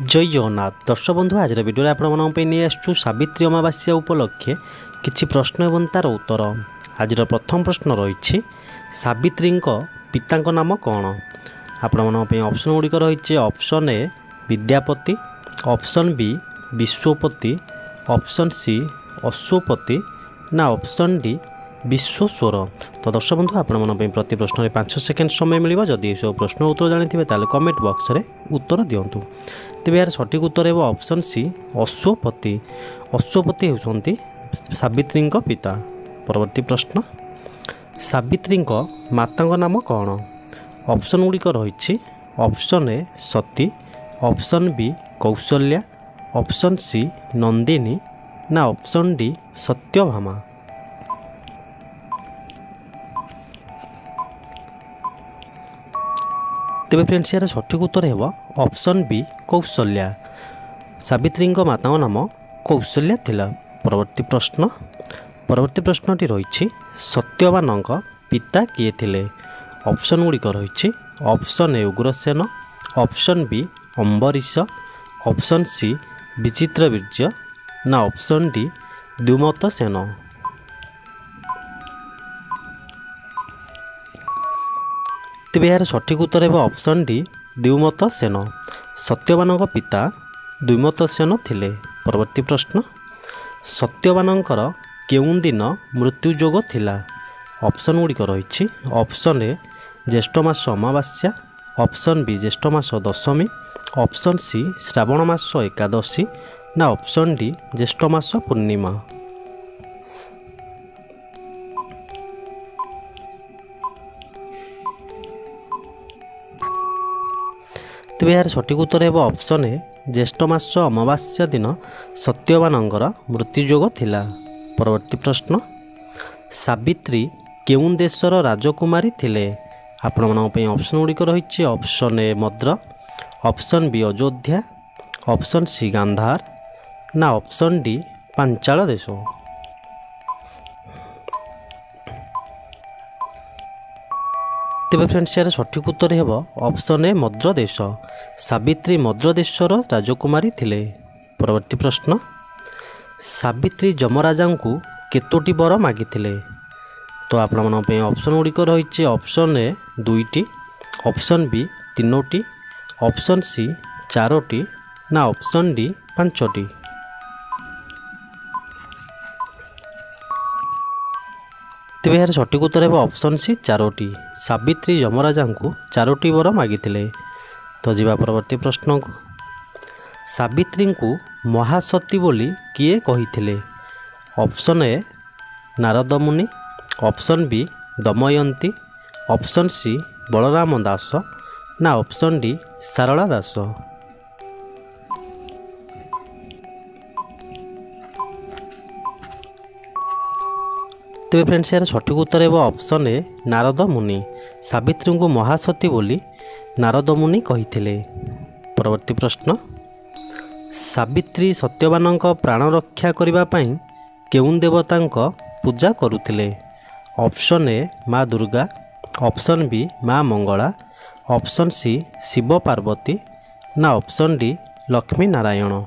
जय जगन्नाथ दर्शक बंधु आज भिडियो आपण नहीं आसु सावित्री अमावास्या उपलक्षे किछि प्रश्न एवं तार उत्तर। आज प्रथम प्रश्न रही सावित्री पिता नाम कौन। आपण ऑप्शन गुड़िक रही option A Vidyapati, option B Vishwapati, option C Ashwapati ना ऑप्शन डी विश्वेश्वर। तो दर्शक बंधु आपण प्रति प्रश्न 5 सेकेंड समय मिल। जदि सब प्रश्न उत्तर जानी ताले कमेंट बॉक्स रे उत्तर दिंतु। तेज यार सठिक उत्तर है ऑप्शन सी अश्वपति। अश्वपति होती सावित्री पिता। परवर्ती प्रश्न सावित्री माता नाम कौन। ऑप्शन गुड़िक रही option A Sati, option B Kaushalya, option C Nandini ना ऑप्शन डी सत्यभामा। तेज फ्रेंड्स यार सठिक उत्तर है ऑप्शन बी कौशल्या। सावित्री माता नाम कौशल्या थिला। परवर्ती प्रश्नटी रही सत्यवान पिता किए थिले। ऑप्शन गुड़िक रही option A Ugrasen, option B Ambarish, option C Vichitravirya ना ऑप्शन डी द्युमत सेन। तेज यार सठिक उत्तर है option D Dyumatsen. Satyavan पिता द्युमत सेन थिले। परवर्ती प्रश्न सत्यवानंकर केउं दिन मृत्यु जोग थिला। ऑप्शन गुड़िक रही ऑप्शन ए ज्येष्ठ मास अमावास्या, ऑप्शन बी ज्येष्ठ मास दशमी, ऑप्शन सी श्रावण मास एकादशी ना ऑप्शन डी ज्येष्ठ मास पूर्णिमा। तेज यार सठिक उत्तर है ऑप्शन ए ज्येष्ठ मास अमावास्या दिन सत्यवानंकर मृत्युजोग थिला। परवर्ती प्रश्न सावित्री केउं देशर राजकुमारी थिले। आपण ऑप्शन गुड़िक रही option A Madra, option B Ayodhya, option C Gandhar ना ऑप्शन डी पांचाल देश। तेज फ्रेंड्स यार सठिक उत्तर है ऑप्शन ए मद्र देश। सावित्री मद्र देशर राजकुमारी थिले। परवर्ती प्रश्न सावित्री यमराजा को केतोटी वर मागिथिले। तो आपण ऑप्शन गुड़िक रही ऑप्शन ए 2टी, ऑप्शन बी 3टी, ऑप्शन सी 4टी ना ऑप्शन डी 5टी। तेज यार सठिक उत्तर है ऑप्शन सी 4टी। सावित्री यमराजा को 4टी वर मागिथिले। तो जीवा परवर्ती प्रश्न को सावित्री को महासती बोली किए कहिथिले। ऑप्शन ए नारद मुनि, option B Damayanti, option C Balaram Das ना ऑप्शन डी सारला दास। तेज फ्रेंड्स यार सठिक उत्तर है ऑप्शन ए नारद मुनि। सावित्री को महासती बोली नारद मुनि कहिथिले। परवर्ती प्रश्न सावित्री सत्यवान प्राण रक्षा करने पाई केउं देवता पूजा करुथिले। ऑप्शन ए माँ दुर्गा, ऑप्शन बी माँ मंगला, ऑप्शन सी शिव पार्वती ना ऑप्शन डी लक्ष्मी नारायण।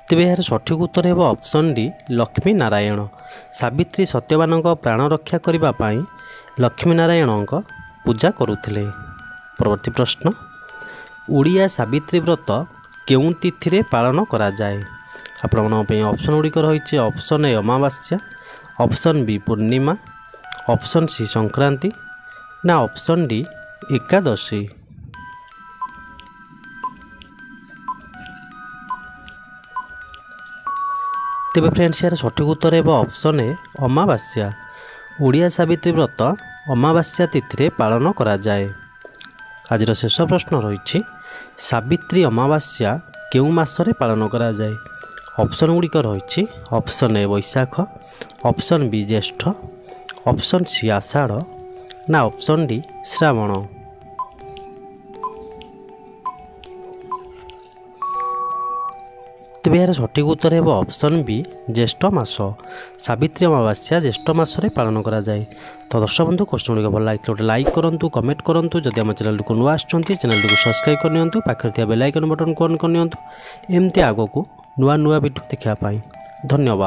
तेज यार सठिक उत्तर है ऑप्शन डी लक्ष्मी नारायण। सावित्री सत्यवान प्राण रक्षा करने पाई लक्ष्मी नारायण पूजा करुथिले। परवर्ती प्रश्न ओडिया सावित्री व्रत केउं तिथि पालन करा जाए। आपण ऑप्शन गुड़िक रही ऑप्शन ए अमावास्या, ऑप्शन बी पूर्णिमा, ऑप्शन सी संक्रांति ना ऑप्शन डी एकादशी। तेज फ्रेंड्स यार सठिक उत्तर है ऑप्शन ए अमावास्या। ओडिया सावित्री व्रत अमावास्या तिथि पालन करा जाए। आज शेष प्रश्न रही सावित्री अमावास्या केउं मासरे पालन करा जाए। ऑप्शन गुड़िक रही option A Vaishakh, option B Jyeshtha, option C Ashadh ना ऑप्शन डी श्रावण। ତେବେ ଏହାର ସଠିକ୍ ଉତ୍ତର ହେବ ଅପସନ୍ ବି ଜ୍ୟେଷ୍ଠ ମାସ। ସାବିତ୍ରୀ ଅମାବାସ୍ୟା ଜ୍ୟେଷ୍ଠ ମାସରେ ପାଳନ କରାଯାଏ। ତ ଦର୍ଶକ ବନ୍ଧୁ କୋଶ୍ଚିନ୍ ଗୁଡ଼ିକ ଭଲ ଲାଗିଥିଲେ ଗୋଟେ ଲାଇକ୍ କରନ୍ତୁ, କମେଣ୍ଟ କରନ୍ତୁ। ଯଦି ଆମ ଚ୍ୟାନେଲଟିକୁ ନୂଆ ଆସୁଛନ୍ତି ଚ୍ୟାନେଲଟିକୁ ସବସ୍କ୍ରାଇବ୍ କରିନିଅନ୍ତୁ, ପାଖରେ ଥିବା ବେଲ୍ ଆଇକନ୍ ବଟନ୍କୁ ଅନ୍ କରିନିଅନ୍ତୁ। ଏମିତି ଆଗକୁ ନୂଆ ନୂଆ ଭିଡ଼ିଓ ଦେଖିବା ପାଇଁ। ଧନ୍ୟବାଦ।